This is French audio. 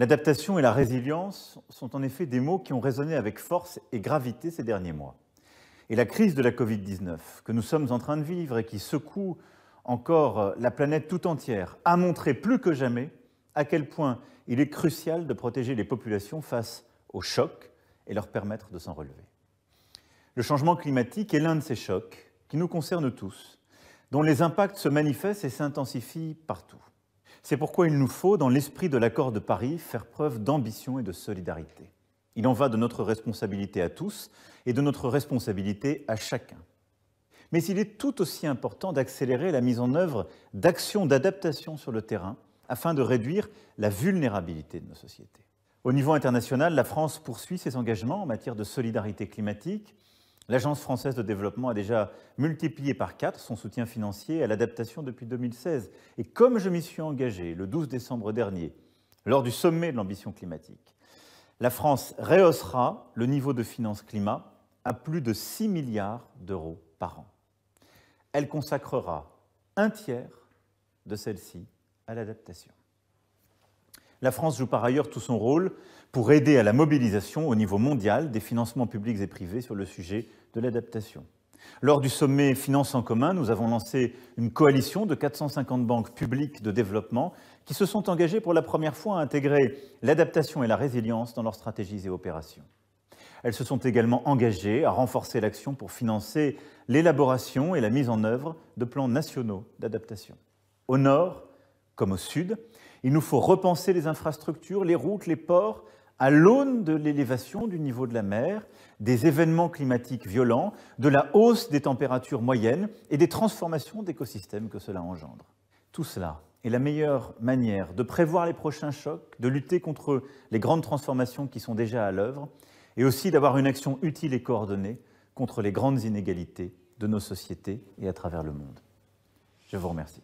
L'adaptation et la résilience sont en effet des mots qui ont résonné avec force et gravité ces derniers mois. Et la crise de la Covid-19 que nous sommes en train de vivre et qui secoue encore la planète tout entière a montré plus que jamais à quel point il est crucial de protéger les populations face aux chocs et leur permettre de s'en relever. Le changement climatique est l'un de ces chocs qui nous concernent tous, dont les impacts se manifestent et s'intensifient partout. C'est pourquoi il nous faut, dans l'esprit de l'accord de Paris, faire preuve d'ambition et de solidarité. Il en va de notre responsabilité à tous et de notre responsabilité à chacun. Mais il est tout aussi important d'accélérer la mise en œuvre d'actions d'adaptation sur le terrain afin de réduire la vulnérabilité de nos sociétés. Au niveau international, la France poursuit ses engagements en matière de solidarité climatique. L'Agence française de développement a déjà multiplié par 4 son soutien financier à l'adaptation depuis 2016. Et comme je m'y suis engagé le 12 décembre dernier, lors du sommet de l'ambition climatique, la France rehaussera le niveau de finances climat à plus de 6 milliards d'euros par an. Elle consacrera un tiers de celle-ci à l'adaptation. La France joue par ailleurs tout son rôle pour aider à la mobilisation au niveau mondial des financements publics et privés sur le sujet de l'adaptation. Lors du sommet Finances en commun, nous avons lancé une coalition de 450 banques publiques de développement qui se sont engagées pour la première fois à intégrer l'adaptation et la résilience dans leurs stratégies et opérations. Elles se sont également engagées à renforcer l'action pour financer l'élaboration et la mise en œuvre de plans nationaux d'adaptation. Au nord comme au sud, il nous faut repenser les infrastructures, les routes, les ports, à l'aune de l'élévation du niveau de la mer, des événements climatiques violents, de la hausse des températures moyennes et des transformations d'écosystèmes que cela engendre. Tout cela est la meilleure manière de prévoir les prochains chocs, de lutter contre les grandes transformations qui sont déjà à l'œuvre et aussi d'avoir une action utile et coordonnée contre les grandes inégalités de nos sociétés et à travers le monde. Je vous remercie.